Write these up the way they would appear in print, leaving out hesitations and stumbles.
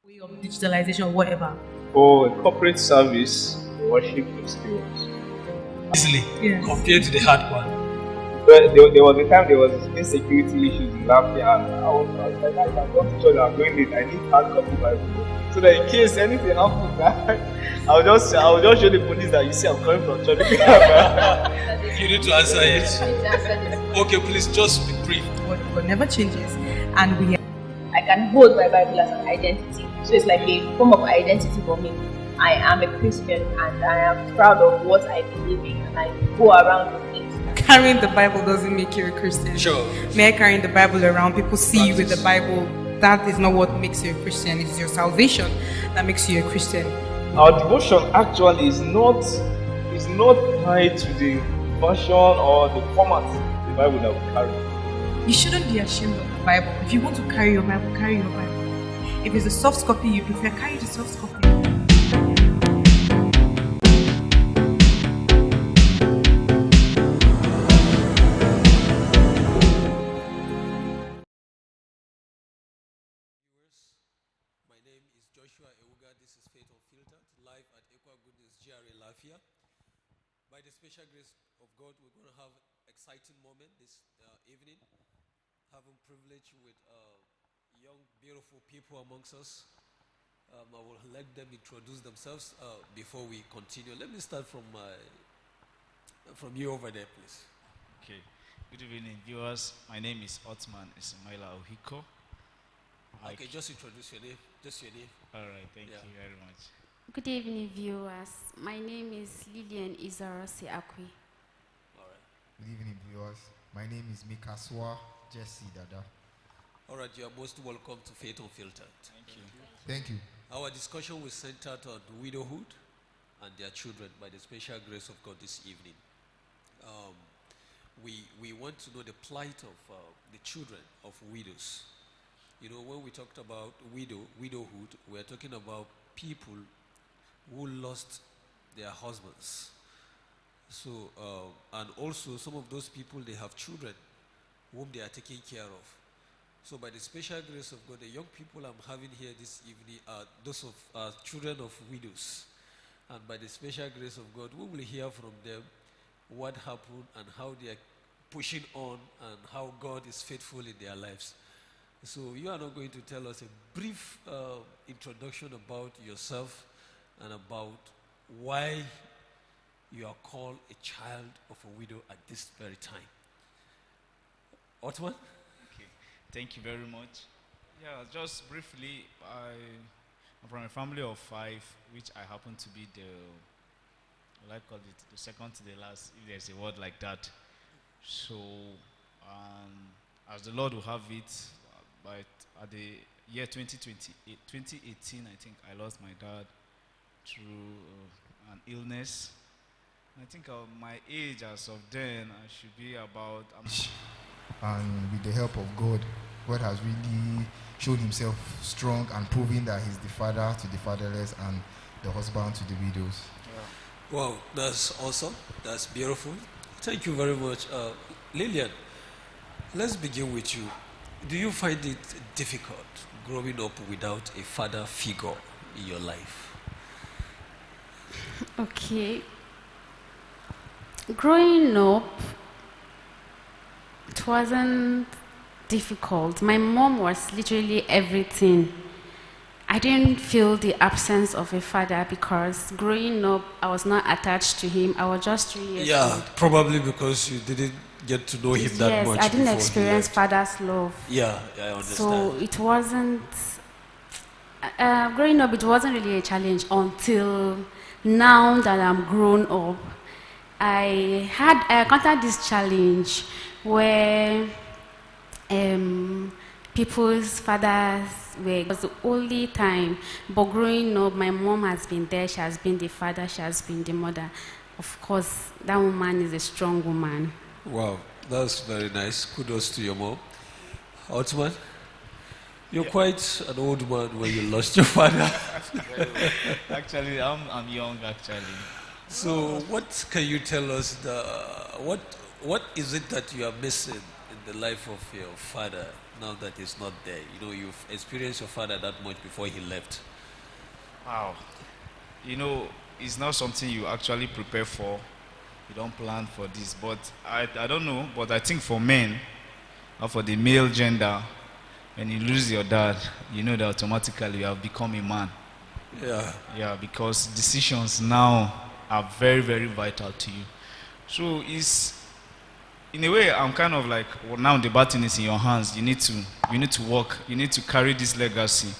way of digitalization or whatever. For a corporate service, the worship experience. Easily Yes. compared to the hard one. But there was a time there was insecurity issues in Lafia, and I was like, I can go to church, I'm going late, I need hard copy Bible. So that in case anything happens, I'll just show the police that you see I'm coming from church. You need to answer it. Okay, please just be brief. God never changes, and we I can hold my Bible as an identity. So it's like a form of identity for me. I am a Christian and I am proud of what I believe in, and I go around with it. carrying the Bible doesn't make you a Christian. Sure. Mere carrying the Bible around, people see you with the Bible. That is not what makes you a Christian. It is your salvation that makes you a Christian. Our devotion actually is not tied to the version or the format of the Bible that we carry. You shouldn't be ashamed of the Bible. If you want to carry your Bible, carry your Bible. If it's a soft copy you prefer, carry the soft copy. My name is Joshua Ewuga. This is Faith Unfiltered, live at Ecwa Goodnews, GRA Lafia. By the special grace of God, we're going to have an exciting moment this evening. Having privilege with young, beautiful people amongst us. I will let them introduce themselves before we continue. Let me start from you over there, please. Okay. Good evening, viewers. My name is Otman Ismaila Ohiko. Okay, just introduce your name. Just your name. All right, thank Yeah. you very much. Good evening, viewers. My name is Lillian Izarasi Akwi. All right. Good evening, viewers. My name is Mikaswa Jesse Dada. All right, you are most welcome to Faith Unfiltered. Thank you. Thank you. Our discussion was centered on widowhood and their children by the special grace of God this evening. We want to know the plight of the children of widows. You know, when we talked about widowhood, we are talking about people who lost their husbands. So, and also some of those people, they have children whom they are taking care of. So by the special grace of God, the young people I'm having here this evening are those of children of widows. And by the special grace of God, we will hear from them what happened and how they are pushing on and how God is faithful in their lives. So you are not going to tell us a brief introduction about yourself and about why you are called a child of a widow at this very time. Otman? Okay. Thank you very much. Yeah, just briefly, I'm from a family of 5, which I happen to be I call it the second to the last, if there's a word like that. So, as the Lord will have it, at the year 2018, I think I lost my dad through an illness. I think my age as of then, I should be about... And with the help of God, God has really shown himself strong and proven that he's the father to the fatherless and the husband to the widows. Wow, that's awesome. That's beautiful. Thank you very much. Lillian, let's begin with you. Do you find it difficult growing up without a father figure in your life? Okay. Growing up, it wasn't difficult. My mom was literally everything. I didn't feel the absence of a father because growing up, I was not attached to him. I was just 3 years old. Probably because you didn't get to know him that much. Yes, I didn't before experience he left. father's love. Yeah, I understand. So it wasn't, growing up, it wasn't really a challenge until now that I'm grown up. I encountered this challenge where people's fathers it was the only time, but growing up, my mom has been there, she has been the father, she has been the mother. Of course, that woman is a strong woman. Wow, that's very nice. Kudos to your mom. Otman, you're quite an old man when you lost your father. Actually, I'm young, actually. So what can you tell us, what is it that you are missing in the life of your father? now that he's not there? You know, you've experienced your father that much before he left. Wow. You know, it's not something you actually prepare for. You don't plan for this. But I don't know, but I think for men, or for the male gender, when you lose your dad, you know that automatically you have become a man. Yeah. Yeah, because decisions now are very, very vital to you. So it's, in a way, I'm kind of like, well, now the baton is in your hands. You need to work. You need to carry this legacy.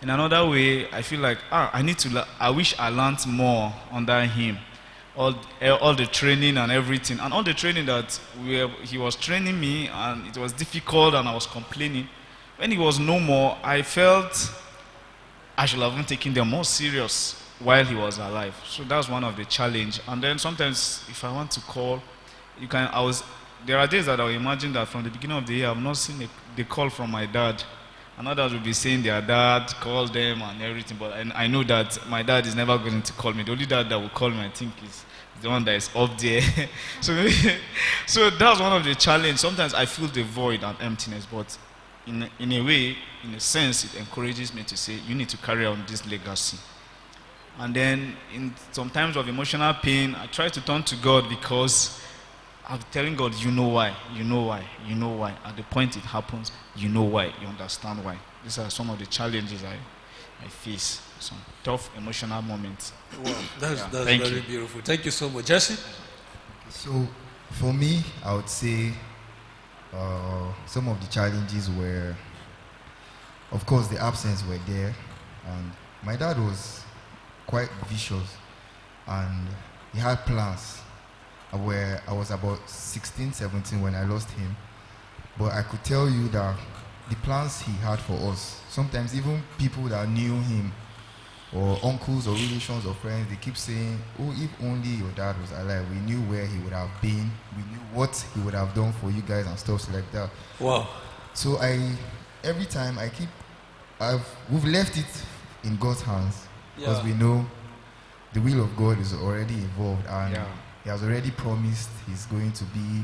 In another way, I feel like I wish I learned more under him, all the training and everything, and all the training that he was training me, and it was difficult, and I was complaining. When he was no more, I felt I should have been taking them more serious while he was alive. So that's one of the challenge. And then sometimes if I want to call, there are days that I will imagine that from the beginning of the year I've not seen the call from my dad. And others will be saying their dad called them and everything, but I know that my dad is never going to call me. The only dad that will call me, I think, is the one that is up there. So that's one of the challenges. Sometimes I feel the void and emptiness, but in a way, in a sense, it encourages me to say, you need to carry on this legacy. And then in some times of emotional pain, I try to turn to God, because I'm telling God, you know why, you know why, you know why. At the point it happens, you know why, you understand why. These are some of the challenges I face, some tough emotional moments. Wow, that's Thank very you. beautiful. Thank you so much. Jesse? So for me, I would say some of the challenges were, of course, the absence were there, and my dad was quite vicious, and he had plans where I was about 16, 17 when I lost him. But I could tell you that the plans he had for us, sometimes even people that knew him, or uncles or relations or friends, they keep saying, oh, if only your dad was alive, we knew where he would have been, we knew what he would have done for you guys and stuff like that. Wow. So every time we've left it in God's hands, because we know the will of God is already involved, and he has already promised he's going to be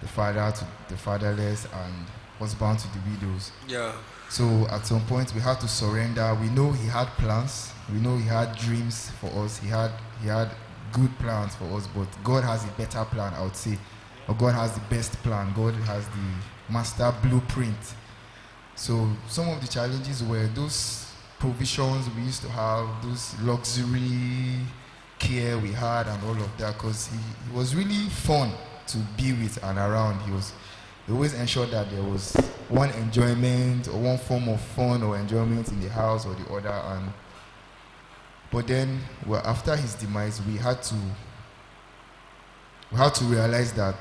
the father to the fatherless and husband to the widows. Yeah. So at some point we had to surrender. We know he had plans. We know he had dreams for us. He had good plans for us, but God has a better plan, I would say. Or God has the best plan. God has the master blueprint. So some of the challenges were those provisions we used to have, those luxury care we had and all of that, because he was really fun to be with and around. He always ensured that there was one enjoyment or one form of fun or enjoyment in the house or the other. But then, after his demise, we had to realize that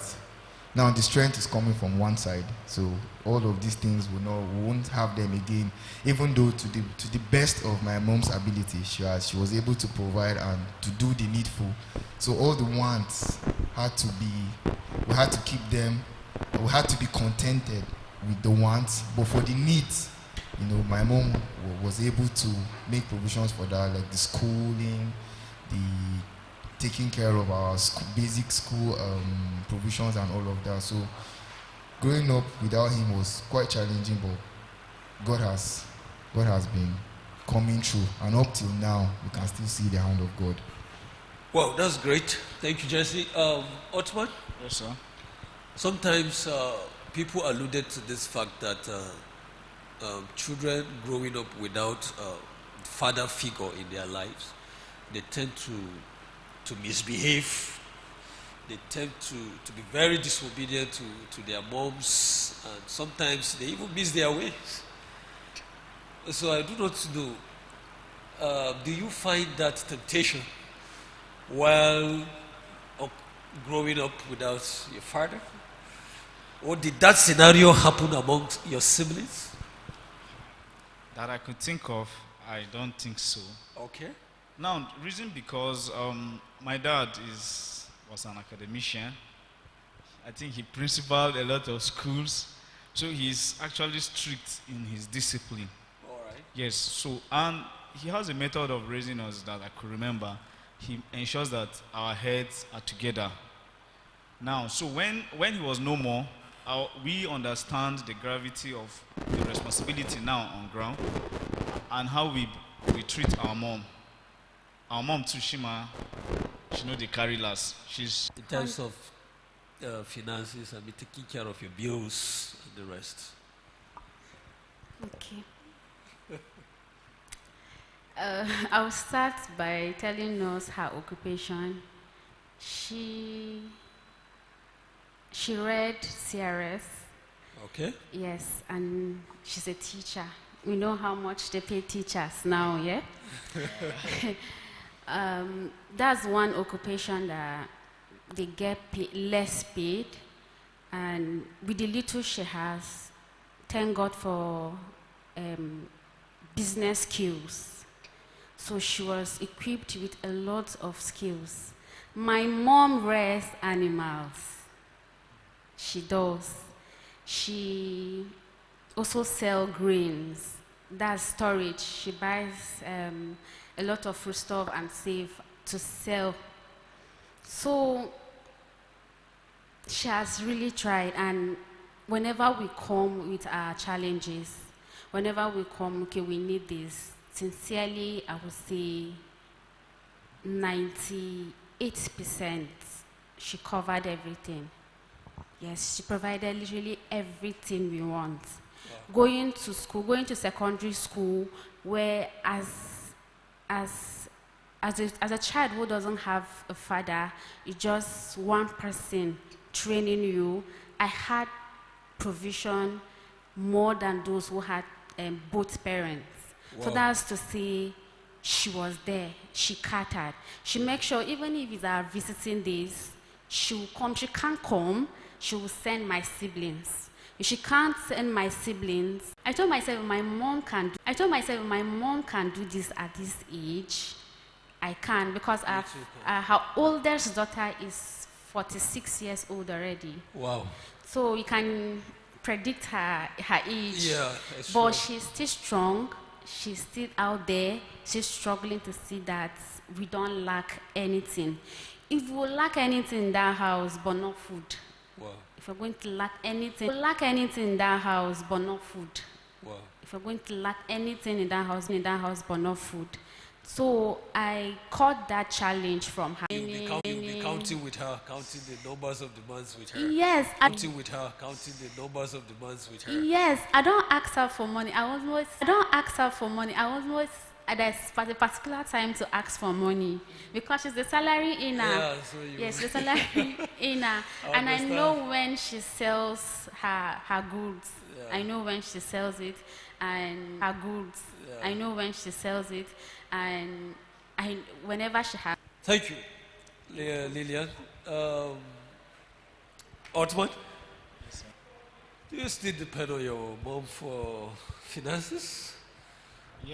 now the strength is coming from one side. So all of these things we won't have them again. Even though to the best of my mom's ability, she was able to provide and to do the needful. So all the wants we had to keep them. We had to be contented with the wants, but for the needs, my mom was able to make provisions for that, like the schooling, the taking care of our basic school provisions and all of that. So growing up without him was quite challenging, but God has been coming through, and up till now we can still see the hand of God. Wow, that's great. Thank you, Jesse. Otman? Yes, sir. Sometimes people alluded to this fact that children growing up without father figure in their lives, they tend to misbehave. They tend to be very disobedient to their moms, and sometimes they even miss their ways. So I do not know, do you find that temptation while growing up without your father? Or did that scenario happen amongst your siblings? That I could think of, I don't think so. Okay. Now, reason because my dad was an academician. I think he principaled a lot of schools, so he's actually strict in his discipline. All right. Yes, so, and he has a method of raising us that I could remember. He ensures that our heads are together. Now, so when he was no more, we understand the gravity of the responsibility now on ground and how we treat our mom. Our mom too, she know they carry last. She's in terms of finances, I mean, taking care of your bills and the rest. Okay. I'll start by telling us her occupation. She read CRS. Okay. Yes, and she's a teacher. We know how much they pay teachers now, yeah? That's one occupation that they get less paid, and with the little she has, thank God for business skills. So she was equipped with a lot of skills. My mom rears animals. She does. She also sells grains. That's storage. She buys a lot of food stuff and save to sell. So she has really tried, and whenever we come with our challenges, whenever we come, okay, we need this, sincerely, I would say 98% she covered everything. Yes, she provided literally everything we want. Wow. Going to school, going to secondary school, where as a child who doesn't have a father, it's just one person training you. I had provision more than those who had both parents. Wow. So that's to say, she was there. She catered. She makes sure even if it's our visiting days, she will come. She can't come. She will send my siblings. If she can't send my siblings, I told myself if my mom can do this at this age, I can, because her oldest daughter is 46 years old already. Wow. So you can predict her age. Yeah, but she's still strong. She's still out there. She's struggling to see that we don't lack anything. If we lack anything in that house, but not food. Wow. If we're going to lack anything in that house, but not food. Wow. If we're going to lack anything in that house, but not food. So I caught that challenge from her. You'll be counting with her, counting the numbers of the months with her. Yes. Counting with her, counting the numbers of the months with her. Yes. I don't ask her for money. I was always at a particular time to ask for money, because she's the salary earner. Yeah, yes, the salary earner. And I know when she sells her goods. Yeah. I know when she sells it, and her goods. Yeah. I know when she sells it, and whenever she has. Thank you, Lillian. Otman, do you still depend on your mom for finances?